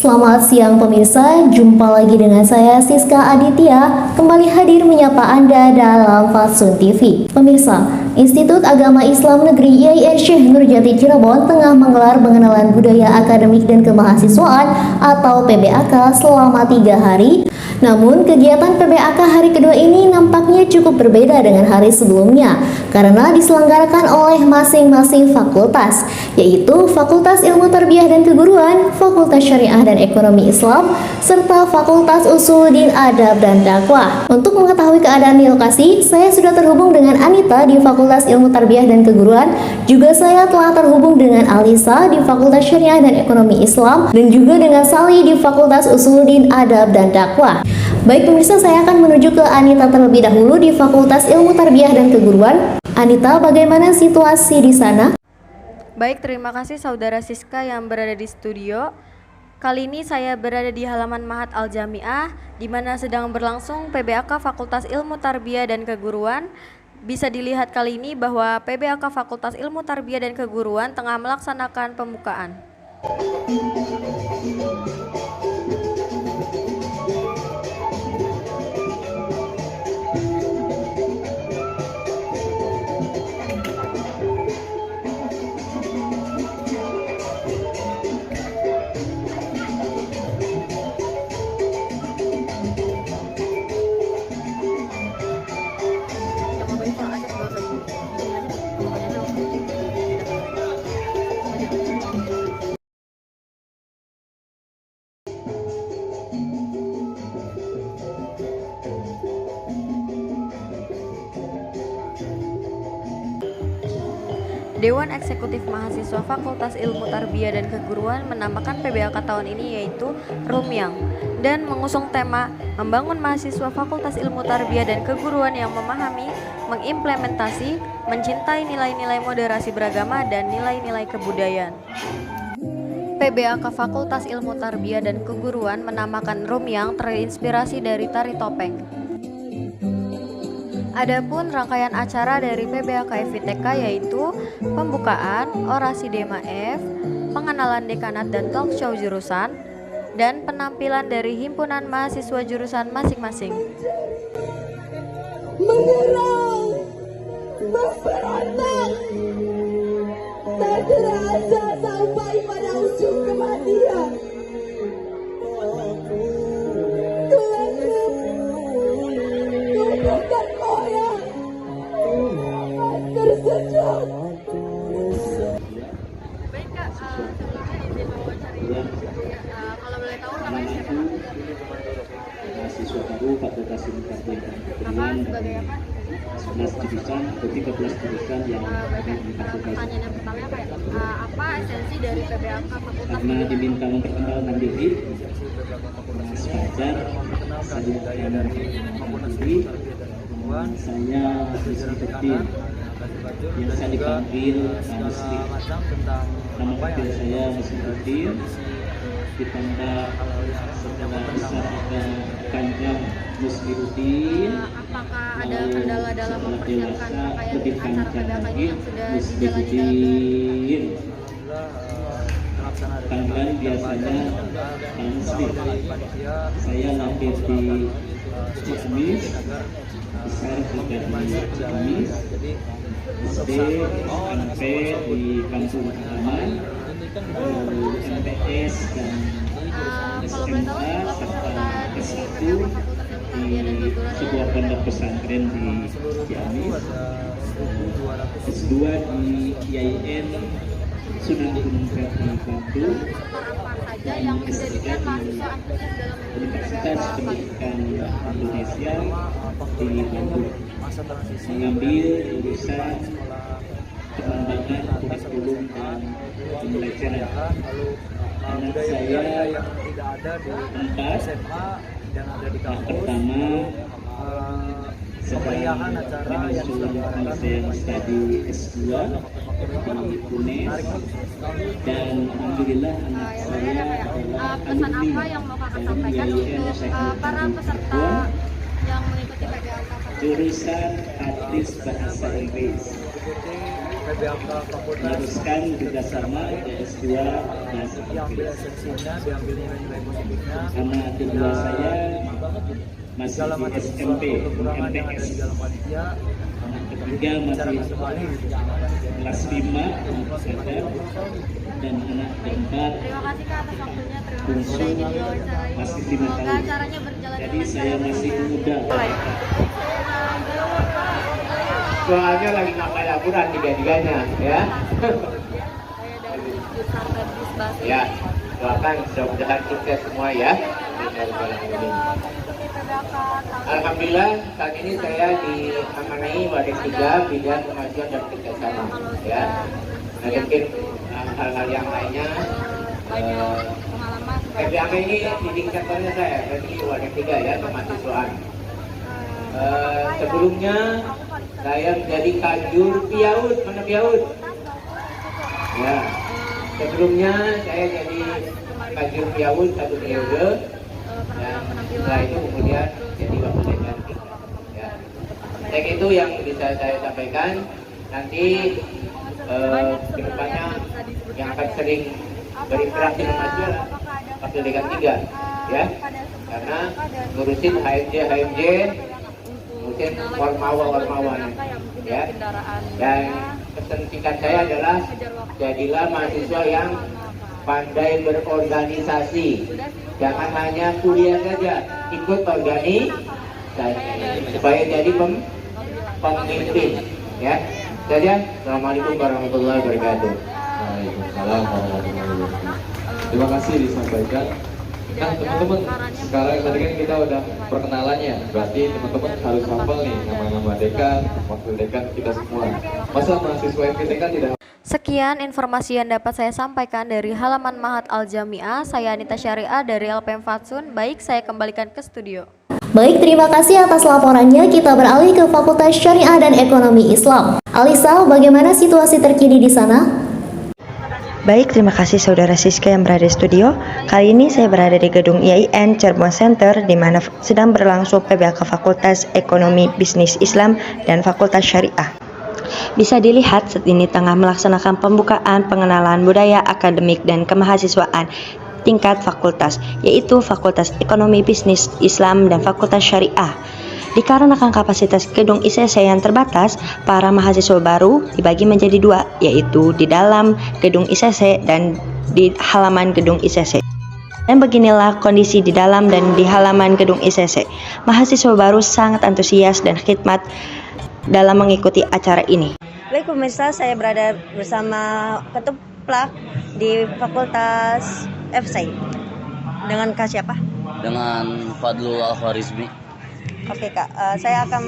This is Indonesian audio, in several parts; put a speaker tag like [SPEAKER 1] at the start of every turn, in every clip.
[SPEAKER 1] Selamat siang pemirsa, jumpa lagi dengan saya Siska Aditya, kembali hadir menyapa Anda dalam Fatsun TV. Pemirsa, Institut Agama Islam Negeri IAIN Syekh Nurjati Cirebon tengah menggelar pengenalan budaya akademik dan kemahasiswaan atau PBAK selama 3 hari. Namun, kegiatan PBAK hari kedua ini nampaknya cukup berbeda dengan hari sebelumnya karena diselenggarakan oleh masing-masing fakultas, yaitu Fakultas Ilmu Tarbiyah dan Keguruan, Fakultas Syariah dan Ekonomi Islam, serta Fakultas Usuluddin Adab dan Dakwah. Untuk mengetahui keadaan di lokasi, saya sudah terhubung dengan Anita di Fakultas Ilmu Tarbiyah dan Keguruan, juga saya telah terhubung dengan Alisa di Fakultas Syariah dan Ekonomi Islam, dan juga dengan Sali di Fakultas Usuluddin Adab dan Dakwah. Baik pemirsa, saya akan menuju ke Anita terlebih dahulu di Fakultas Ilmu Tarbiyah dan Keguruan. Anita, bagaimana situasi di sana?
[SPEAKER 2] Baik, terima kasih saudara Siska yang berada di studio. Kali ini saya berada di halaman Mahat Al-Jami'ah, di mana sedang berlangsung PBAK Fakultas Ilmu Tarbiyah dan Keguruan. Bisa dilihat kali ini bahwa PBAK Fakultas Ilmu Tarbiyah dan Keguruan tengah melaksanakan pembukaan. Dewan Eksekutif Mahasiswa Fakultas Ilmu Tarbiyah dan Keguruan menamakan PBAK tahun ini yaitu Rumyang dan mengusung tema membangun mahasiswa Fakultas Ilmu Tarbiyah dan Keguruan yang memahami, mengimplementasi, mencintai nilai-nilai moderasi beragama dan nilai-nilai kebudayaan. PBAK Fakultas Ilmu Tarbiyah dan Keguruan menamakan Rumyang terinspirasi dari tari topeng. Adapun rangkaian acara dari PBAK FITK yaitu pembukaan, orasi Dema F, pengenalan dekanat dan talk show jurusan, dan penampilan dari himpunan mahasiswa jurusan masing-masing.
[SPEAKER 3] Menyerang, memberontak, tak terasa sampai pada ujung kematian. Tuhan koyak tersenyum.
[SPEAKER 2] Baik Kak, sebelumnya izin wawancara. Kalau boleh tahu namanya siapa?
[SPEAKER 4] Mahasiswa baru Fakultas Ilmu Tarbiyah dan Keguruan
[SPEAKER 2] Sebagai apa?
[SPEAKER 4] 11 jurusan atau 13 jurusan yang ada di fakultas.
[SPEAKER 2] Pertanyaan yang pertama apa ya? Apa esensi dari PBAK Fakultas?
[SPEAKER 4] Karena diminta memperkenalkan diri, Mas Fajar, saya akan diri. Saya seperti biasa dipanggil Muslim. Nama kecil saya Muslim, ditambah setelah besar ada panjang Muslimuddin.
[SPEAKER 2] Apakah ada kendala dalam mempersiapkan rangkaian
[SPEAKER 4] lebih
[SPEAKER 2] acara
[SPEAKER 4] panjang
[SPEAKER 2] PBAK
[SPEAKER 4] lagi
[SPEAKER 2] yang sudah dijalani dalam
[SPEAKER 4] Muslimuddin. Panggilan biasanya Muslim. Saya lahir di Ciamis, besar juga di Ciamis, SD, SMP di Kampung Halaman, lalu MTS dan SMA serta S1 di sebuah pondok pesantren di Ciamis, S2 di IAIN Sunan Gunung Jati Bandung, dan S3 di Universitas Pendidikan Indonesia di Bandung, mengambil jurusan pengembangan kurikulum dan pembelajaran. Anak saya empat. Yang pertama sedang menyusul penyelesaian studi S2 di UNES, dan alhamdulillah anak saya adalah
[SPEAKER 2] pesan
[SPEAKER 4] alumni
[SPEAKER 2] apa yang mau kakak
[SPEAKER 4] dari
[SPEAKER 2] sampaikan
[SPEAKER 4] IAIN
[SPEAKER 2] untuk
[SPEAKER 4] Syekh
[SPEAKER 2] para
[SPEAKER 4] Nurjati
[SPEAKER 2] peserta
[SPEAKER 4] Cirebon,
[SPEAKER 2] yang mengikuti PBAK?
[SPEAKER 4] jurusan hadis bahasa Inggris.
[SPEAKER 5] PBAK Fakultas
[SPEAKER 4] meneruskan kerjasama S2 dan
[SPEAKER 5] diambil esensinya, diambil nilai-nilai positifnya,
[SPEAKER 4] karena kedua saya masih
[SPEAKER 5] segala
[SPEAKER 4] di
[SPEAKER 5] macam
[SPEAKER 4] SMP,
[SPEAKER 5] kekurangan yang ada di
[SPEAKER 4] MTS.
[SPEAKER 5] dalam panitia
[SPEAKER 4] Anak ketiga
[SPEAKER 5] secara
[SPEAKER 4] masih
[SPEAKER 5] kembali
[SPEAKER 4] kelas 5 dan anak keempat
[SPEAKER 2] Terima kasih Kak atas waktunya. Terima kasih
[SPEAKER 4] bungsu
[SPEAKER 2] sudah jadi wawancarai.
[SPEAKER 4] masih 5
[SPEAKER 2] Semoga
[SPEAKER 4] tahun.
[SPEAKER 2] acaranya berjalan
[SPEAKER 4] Jadi
[SPEAKER 2] dengan
[SPEAKER 4] saya
[SPEAKER 2] baik.
[SPEAKER 4] masih muda.
[SPEAKER 6] Soalnya lagi ngambil laporan tiga-tiganya ya.
[SPEAKER 2] Saya dari jurusan Medis Bahasa
[SPEAKER 6] Ya, doakan mudah-mudahan sukses semua ya.
[SPEAKER 2] mengikuti PBAK tahun
[SPEAKER 6] Alhamdulillah saat ini saya diamanai Wadah 3 bidang kemajuan dan kerjasama ya. Nah, mungkin hal-hal yang lainnya
[SPEAKER 2] banyak pengalaman.
[SPEAKER 6] PBAK ini indikatornya saya berarti Wadah 3 ya kemahasiswaan. Sebelumnya saya menjadi Kajur Piaud, mana Piaud? Ya. Sebelumnya saya jadi Kajur Piaud 1 periode. Dan setelah itu kemudian jadi wakil dekan. Ya. Baik, itu yang bisa saya sampaikan. Nanti kedepannya yang akan sering berinteraksi dengan mahasiswa wakil dekan 3 ya. Karena ngurusin HMJ, ngurusin warmawa ya. Dan pesan singkat saya adalah jadilah mahasiswa yang pandai berorganisasi. Jangan hanya kuliah saja, ikut organisasi supaya jadi pemimpin ya. Saja. Assalamualaikum warahmatullahi wabarakatuh.
[SPEAKER 7] Waalaikumsalam warahmatullahi wabarakatuh. Terima kasih disampaikan. Nah teman-teman, sekarang tadi kan kita udah perkenalannya, berarti teman-teman harus hafal nih nama-nama dekan, wakil dekan kita semua. Masa mahasiswa FKT kan tidak.
[SPEAKER 2] Sekian informasi yang dapat saya sampaikan dari halaman Mahat Al-Jami'ah. Saya Anita Syariah dari LPM Fatsun. Baik, saya kembalikan ke studio.
[SPEAKER 1] Baik, terima kasih atas laporannya. Kita beralih ke Fakultas Syariah dan Ekonomi Islam. Alisa, bagaimana situasi terkini di sana?
[SPEAKER 8] Baik, terima kasih Saudara Siska yang berada di studio. Kali ini saya berada di gedung IAIN Cirebon Center di mana sedang berlangsung PBAK Fakultas Ekonomi Bisnis Islam dan Fakultas Syariah. Bisa dilihat saat ini tengah melaksanakan pembukaan pengenalan budaya akademik dan kemahasiswaan tingkat fakultas, yaitu Fakultas Ekonomi Bisnis Islam dan Fakultas Syariah. Dikarenakan kapasitas gedung ICC yang terbatas, para mahasiswa baru dibagi menjadi 2, yaitu di dalam gedung ICC dan di halaman gedung ICC. Dan beginilah kondisi di dalam dan di halaman gedung ICC. Mahasiswa baru sangat antusias dan khidmat dalam mengikuti acara ini. Baik pemirsa, saya berada bersama Ketuplak di Fakultas FC. Dengan Kak siapa?
[SPEAKER 9] Dengan Fadlul Al-Khwarizmi.
[SPEAKER 8] Oke Kak, saya akan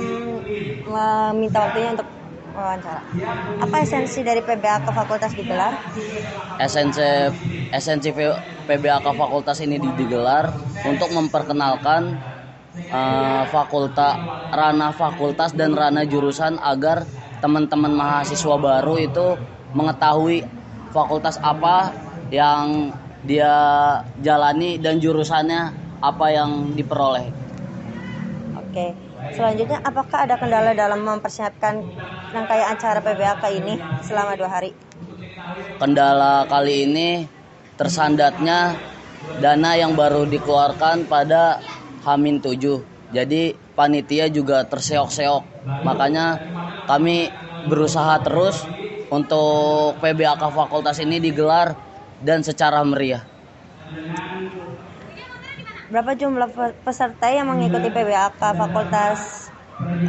[SPEAKER 8] meminta waktunya untuk wawancara. Apa esensi dari PBAK Fakultas digelar?
[SPEAKER 9] Esensi PBAK Fakultas ini digelar untuk memperkenalkan ranah fakultas dan ranah jurusan agar teman-teman mahasiswa baru itu mengetahui fakultas apa yang dia jalani dan jurusannya apa yang diperoleh.
[SPEAKER 8] Oke, selanjutnya apakah ada kendala dalam mempersiapkan rangkaian acara PBAK ini selama 2 hari?
[SPEAKER 9] Kendala kali ini tersandatnya dana yang baru dikeluarkan pada H-7. Jadi panitia juga terseok-seok. Makanya kami berusaha terus untuk PBAK Fakultas ini digelar dan secara meriah.
[SPEAKER 8] Berapa jumlah peserta yang mengikuti PBAK Fakultas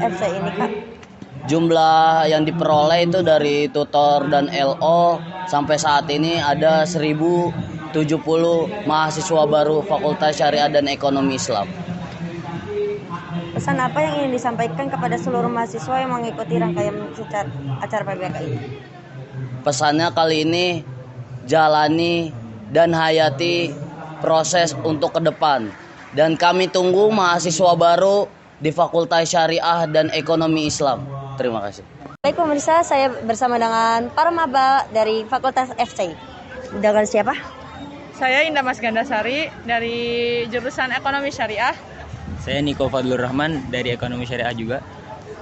[SPEAKER 8] FC ini, Kak?
[SPEAKER 9] Jumlah yang diperoleh itu dari tutor dan LO sampai saat ini ada 1070 mahasiswa baru Fakultas Syariah dan Ekonomi Islam.
[SPEAKER 8] Pesan apa yang ingin disampaikan kepada seluruh mahasiswa yang mengikuti rangkaian acara PBAK ini?
[SPEAKER 9] Pesannya kali ini jalani dan hayati proses untuk ke depan. Dan kami tunggu mahasiswa baru di Fakultas Syariah dan Ekonomi Islam. Terima kasih.
[SPEAKER 8] Baik pemirsa, saya bersama dengan para maba dari Fakultas FC. Dengan siapa?
[SPEAKER 10] Saya Indah Mas Gandasari dari jurusan Ekonomi Syariah.
[SPEAKER 11] Saya Niko Fadlur Rahman dari Ekonomi Syariah juga.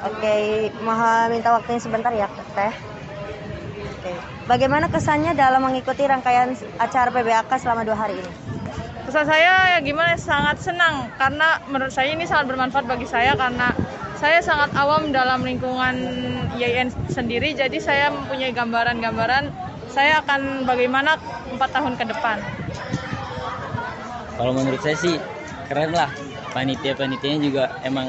[SPEAKER 8] Oke, mohon minta waktunya sebentar ya, Teh. Oke. Bagaimana kesannya dalam mengikuti rangkaian acara PBAK selama 2 hari ini?
[SPEAKER 10] Pesan saya ya gimana, sangat senang karena menurut saya ini sangat bermanfaat bagi saya karena saya sangat awam dalam lingkungan IAIN sendiri, jadi saya mempunyai gambaran-gambaran saya akan bagaimana 4 tahun ke depan.
[SPEAKER 11] Kalau menurut saya sih keren lah, panitia-panitianya juga emang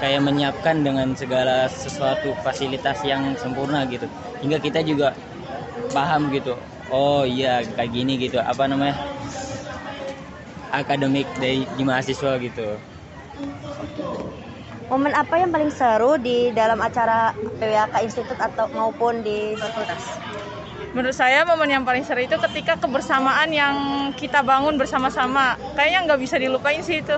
[SPEAKER 11] kayak menyiapkan dengan segala sesuatu fasilitas yang sempurna gitu, hingga kita juga paham gitu, oh iya kayak gini gitu, apa namanya, akademik di mahasiswa gitu.
[SPEAKER 8] Momen apa yang paling seru di dalam acara PBAK Institut atau maupun di fakultas?
[SPEAKER 10] Menurut saya momen yang paling seru itu ketika kebersamaan yang kita bangun bersama-sama. Kayaknya nggak bisa dilupain sih itu.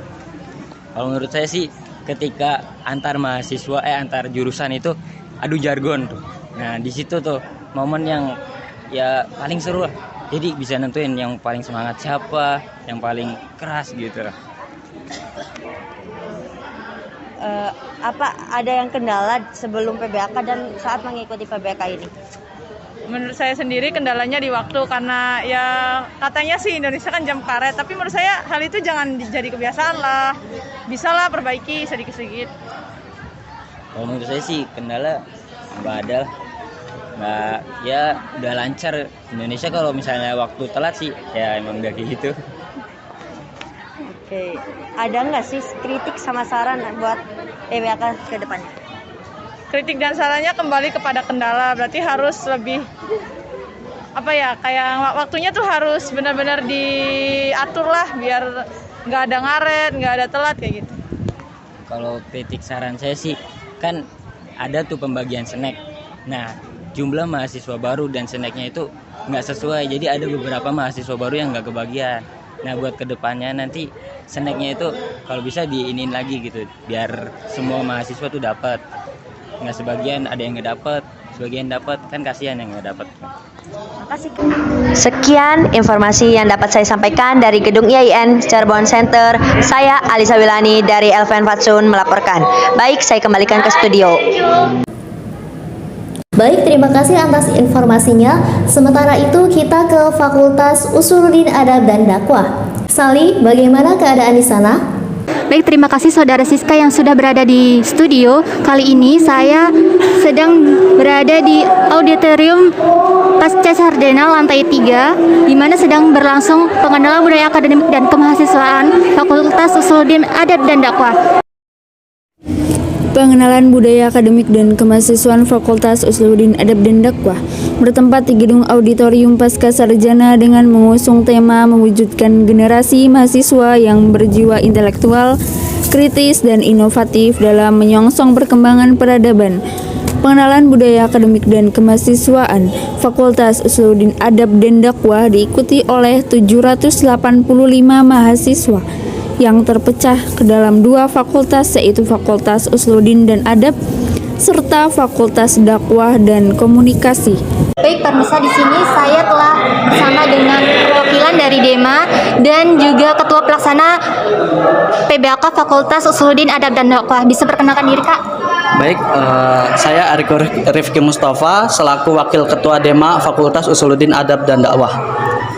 [SPEAKER 11] Kalau menurut saya sih ketika antar mahasiswa antar jurusan itu adu jargon tuh. Nah di situ tuh momen yang ya paling seru lah. Jadi bisa nentuin yang paling semangat siapa, yang paling keras gitu lah.
[SPEAKER 8] Apa ada yang kendala sebelum PBAK dan saat mengikuti PBAK ini?
[SPEAKER 10] Menurut saya sendiri kendalanya di waktu, karena ya katanya sih Indonesia kan jam karet, tapi menurut saya hal itu jangan jadi kebiasaan lah, bisa lah perbaiki sedikit-sedikit.
[SPEAKER 11] Kalau menurut saya sih kendala nggak ada lah. Nggak, ya udah lancar. Indonesia kalau misalnya waktu telat sih ya emang udah kayak gitu.
[SPEAKER 8] Oke, ada nggak sih kritik sama saran buat PBAK ke depannya?
[SPEAKER 10] Kritik dan sarannya kembali kepada kendala, berarti harus lebih apa ya, kayak waktunya tuh harus benar-benar diatur lah biar nggak ada ngaret, nggak ada telat kayak gitu.
[SPEAKER 11] Kalau kritik saran saya sih kan ada tuh pembagian snack. Nah jumlah mahasiswa baru dan snacknya itu nggak sesuai, jadi ada beberapa mahasiswa baru yang nggak kebagian. Nah buat kedepannya nanti snacknya itu kalau bisa diinin lagi gitu, biar semua mahasiswa tuh dapat. Nggak sebagian ada yang nggak dapat, sebagian dapat, kan kasihan yang nggak dapat.
[SPEAKER 8] Makasih. Sekian informasi yang dapat saya sampaikan dari Gedung IAIN Cirebon Center. Saya Alisa Wilani dari Elven Fatsun melaporkan. Baik, saya kembalikan ke studio.
[SPEAKER 1] Baik, terima kasih atas informasinya. Sementara itu kita ke Fakultas Usuluddin Adab dan Dakwah. Sali, bagaimana keadaan di sana?
[SPEAKER 12] Baik, terima kasih Saudara Siska yang sudah berada di studio. Kali ini saya sedang berada di Auditorium Pasca Sarjana lantai 3, di mana sedang berlangsung pengenalan budaya akademik dan kemahasiswaan Fakultas Usuluddin Adab dan Dakwah.
[SPEAKER 13] Pengenalan budaya akademik dan kemahasiswaan Fakultas Usuluddin Adab dan Dakwah bertempat di Gedung Auditorium Pasca Sarjana dengan mengusung tema mewujudkan generasi mahasiswa yang berjiwa intelektual, kritis, dan inovatif dalam menyongsong perkembangan peradaban. Pengenalan budaya akademik dan kemahasiswaan Fakultas Usuluddin Adab dan Dakwah diikuti oleh 785 mahasiswa yang terpecah ke dalam 2 fakultas, yaitu Fakultas Usuluddin dan Adab serta Fakultas Dakwah dan Komunikasi.
[SPEAKER 12] Baik, pemirsa, di sini saya telah bersama dengan perwakilan dari DEMA dan juga Ketua Pelaksana PBAK Fakultas Usuluddin Adab dan Dakwah. Bisa perkenalkan diri, Kak?
[SPEAKER 14] Baik, saya Ariko Rifki Mustafa selaku Wakil Ketua DEMA Fakultas Usuluddin Adab dan Dakwah.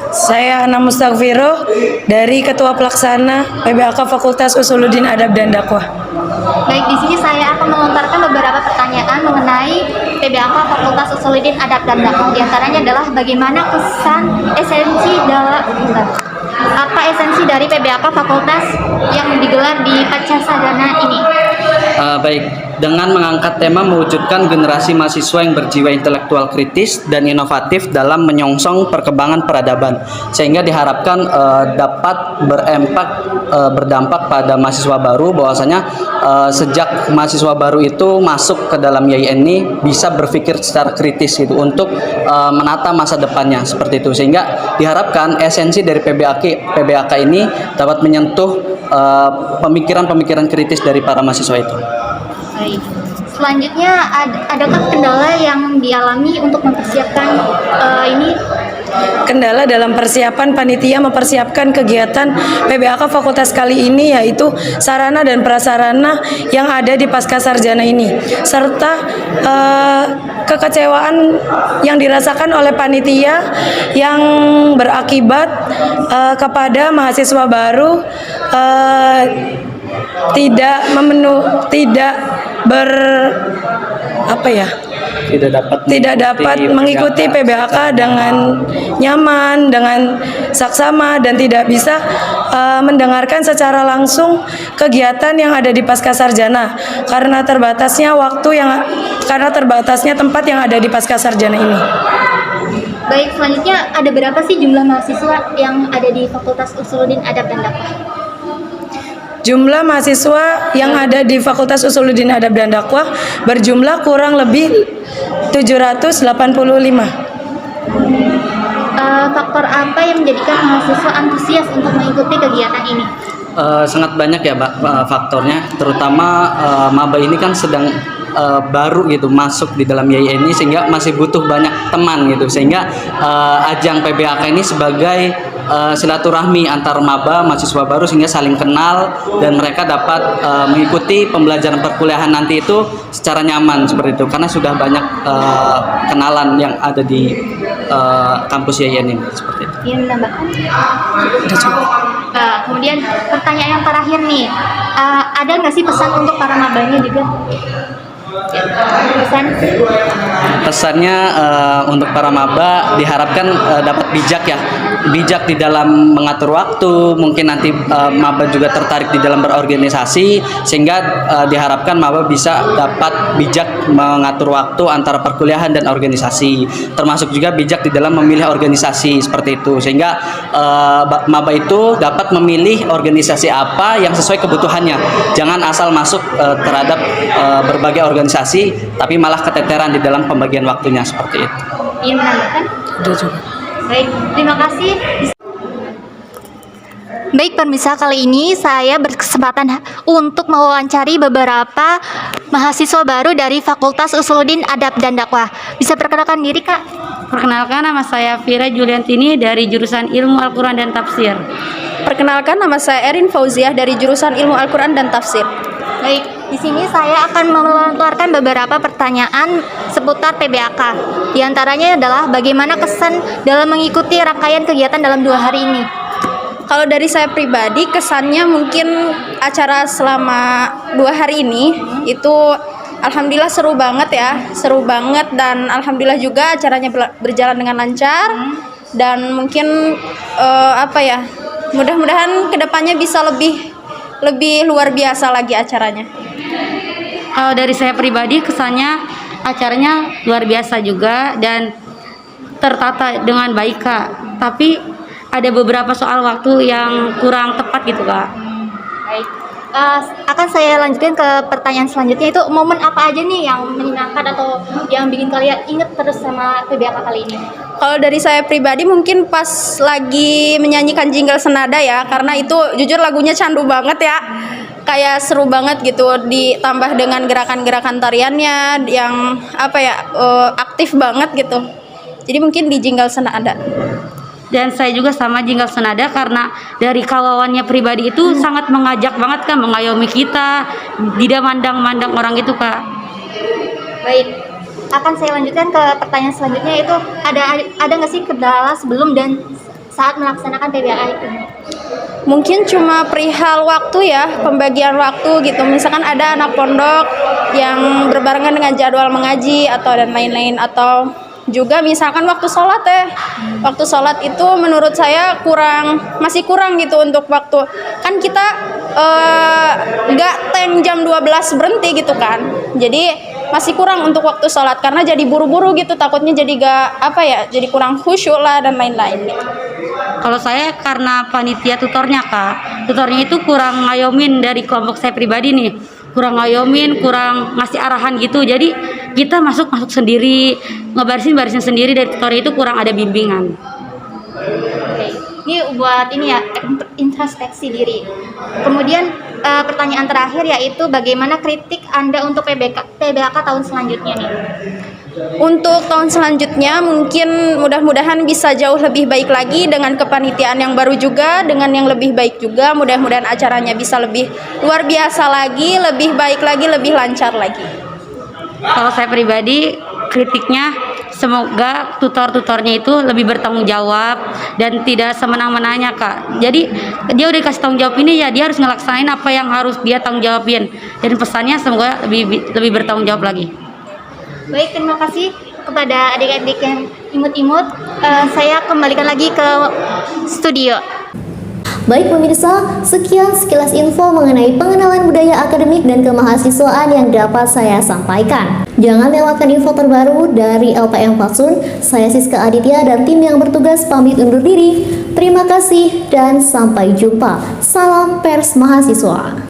[SPEAKER 15] Saya Hana Mustagfiro dari Ketua Pelaksana PBAK Fakultas Usuluddin Adab dan Dakwah.
[SPEAKER 12] Baik, di sini saya akan melontarkan beberapa pertanyaan mengenai PBAK Fakultas Usuluddin Adab dan Dakwah. Di antaranya adalah bagaimana esensi dari PBAK Fakultas yang digelar di Pasca Sarjana ini?
[SPEAKER 14] Baik, dengan mengangkat tema mewujudkan generasi mahasiswa yang berjiwa intelektual kritis dan inovatif dalam menyongsong perkembangan peradaban, sehingga diharapkan dapat berdampak pada mahasiswa baru, bahwasanya sejak mahasiswa baru itu masuk ke dalam IAIN ini bisa berpikir secara kritis gitu untuk menata masa depannya seperti itu, sehingga diharapkan esensi dari PBAK ini dapat menyentuh pemikiran-pemikiran kritis dari para mahasiswa itu.
[SPEAKER 12] Baik. Selanjutnya, adakah kendala yang dialami untuk mempersiapkan ini?
[SPEAKER 15] kendala dalam persiapan panitia mempersiapkan kegiatan PBAK Fakultas kali ini, yaitu sarana dan prasarana yang ada di pasca sarjana ini, serta kekecewaan yang dirasakan oleh panitia yang berakibat kepada mahasiswa baru tidak dapat mengikuti PBAK dengan nyaman, dengan saksama, dan tidak bisa mendengarkan secara langsung kegiatan yang ada di pasca sarjana karena terbatasnya tempat yang ada di pasca sarjana ini.
[SPEAKER 12] Baik, selanjutnya ada berapa sih jumlah mahasiswa yang ada di Fakultas Usuluddin Adab dan Dakwah?
[SPEAKER 15] Jumlah mahasiswa yang ada di Fakultas Usuluddin Adab dan Dakwah berjumlah kurang lebih 785.
[SPEAKER 12] Faktor apa yang menjadikan mahasiswa antusias untuk mengikuti kegiatan ini?
[SPEAKER 14] Sangat banyak ya Mbak faktornya, terutama maba ini kan sedang baru gitu masuk di dalam YIN ini, sehingga masih butuh banyak teman gitu, sehingga ajang PBAK ini sebagai silaturahmi antar maba mahasiswa baru, sehingga saling kenal dan mereka dapat mengikuti pembelajaran perkuliahan nanti itu secara nyaman seperti itu, karena sudah banyak kenalan yang ada di kampus YIN ini seperti itu.
[SPEAKER 12] Yang menambahkan? Kemudian pertanyaan yang terakhir nih, ada nggak sih pesan untuk para mabanya juga?
[SPEAKER 14] Pesannya untuk para maba diharapkan dapat bijak di dalam mengatur waktu, mungkin nanti maba juga tertarik di dalam berorganisasi, sehingga diharapkan maba bisa dapat bijak mengatur waktu antara perkuliahan dan organisasi, termasuk juga bijak di dalam memilih organisasi seperti itu, sehingga maba itu dapat memilih organisasi apa yang sesuai kebutuhannya, jangan asal masuk terhadap berbagai organisasi tapi malah keteteran di dalam pembagian waktunya seperti itu.
[SPEAKER 12] Ingin menambahkan?
[SPEAKER 15] Udah juga.
[SPEAKER 12] Baik, terima kasih. Baik pemirsa, kali ini saya berkesempatan untuk mewawancari beberapa mahasiswa baru dari Fakultas Usuluddin Adab dan Dakwah. Bisa perkenalkan diri, Kak?
[SPEAKER 16] Perkenalkan, nama saya Vira Juliantini dari jurusan Ilmu Al-Quran dan Tafsir.
[SPEAKER 17] Perkenalkan, nama saya Erin Fauziah dari jurusan Ilmu Al-Quran dan Tafsir.
[SPEAKER 12] Baik, di sini saya akan melontarkan beberapa pertanyaan seputar PBAK. Di antaranya adalah bagaimana kesan dalam mengikuti rangkaian kegiatan dalam 2 hari ini?
[SPEAKER 17] Kalau dari saya pribadi, kesannya mungkin acara selama 2 hari ini itu alhamdulillah seru banget ya, seru banget, dan alhamdulillah juga acaranya berjalan dengan lancar, dan mungkin mudah-mudahan kedepannya bisa lebih luar biasa lagi acaranya.
[SPEAKER 16] Kalau dari saya pribadi, kesannya acaranya luar biasa juga dan tertata dengan baik, Kak. Tapi ada beberapa soal waktu yang kurang tepat gitu, Kak.
[SPEAKER 12] Baik, akan saya lanjutkan ke pertanyaan selanjutnya, itu momen apa aja nih yang menyenangkan atau yang bikin kalian inget terus sama PBAK kali ini?
[SPEAKER 17] Kalau dari saya pribadi mungkin pas lagi menyanyikan jingle senada ya, karena itu jujur lagunya candu banget ya, kayak seru banget gitu, ditambah dengan gerakan-gerakan tariannya yang aktif banget gitu. Jadi mungkin di jingle senada.
[SPEAKER 16] Dan saya juga sama jingle senada, karena dari kawawannya pribadi itu sangat mengajak banget kan, mengayomi kita, tidak mandang-mandang orang itu, Kak.
[SPEAKER 12] Baik, akan saya lanjutkan ke pertanyaan selanjutnya, itu ada nggak sih kendala sebelum dan saat melaksanakan PBAK itu?
[SPEAKER 17] Mungkin cuma perihal waktu ya, pembagian waktu gitu. Misalkan ada anak pondok yang berbarengan dengan jadwal mengaji atau dan lain-lain, atau juga misalkan waktu sholat ya. Waktu sholat itu menurut saya masih kurang gitu untuk waktu. Kan kita nggak time jam 12 berhenti gitu kan. Jadi masih kurang untuk waktu sholat karena jadi buru-buru gitu, takutnya jadi jadi kurang khusyuk lah dan lain-lain gitu.
[SPEAKER 16] Kalau saya karena panitia tutornya, Kak, tutornya itu kurang ngayomin dari kelompok saya pribadi nih, kurang ngayomin, kurang ngasih arahan gitu, jadi kita masuk sendiri, ngebarisin sendiri, dari tutornya itu kurang ada bimbingan.
[SPEAKER 12] Oke, ini buat ini ya, introspeksi diri. Kemudian pertanyaan terakhir yaitu bagaimana kritik Anda untuk PBAK tahun selanjutnya nih?
[SPEAKER 17] untuk tahun selanjutnya mungkin mudah-mudahan bisa jauh lebih baik lagi dengan kepanitiaan yang baru juga, dengan yang lebih baik juga. Mudah-mudahan acaranya bisa lebih luar biasa lagi, lebih baik lagi, lebih lancar lagi.
[SPEAKER 16] Kalau saya pribadi kritiknya semoga tutor-tutornya itu lebih bertanggung jawab dan tidak semena-menanya Kak. Jadi dia udah dikasih tanggung jawab ini ya dia harus ngelaksanain apa yang harus dia tanggung jawabin. Dan pesannya semoga lebih bertanggung jawab lagi.
[SPEAKER 12] Baik, terima kasih kepada adik-adik yang imut-imut. Saya kembalikan lagi ke studio.
[SPEAKER 1] Baik pemirsa, sekian sekilas info mengenai pengenalan budaya akademik dan kemahasiswaan yang dapat saya sampaikan. Jangan lewatkan info terbaru dari LPM Fatsun. Saya Siska Aditya dan tim yang bertugas pamit undur diri. Terima kasih dan sampai jumpa. Salam Pers Mahasiswa.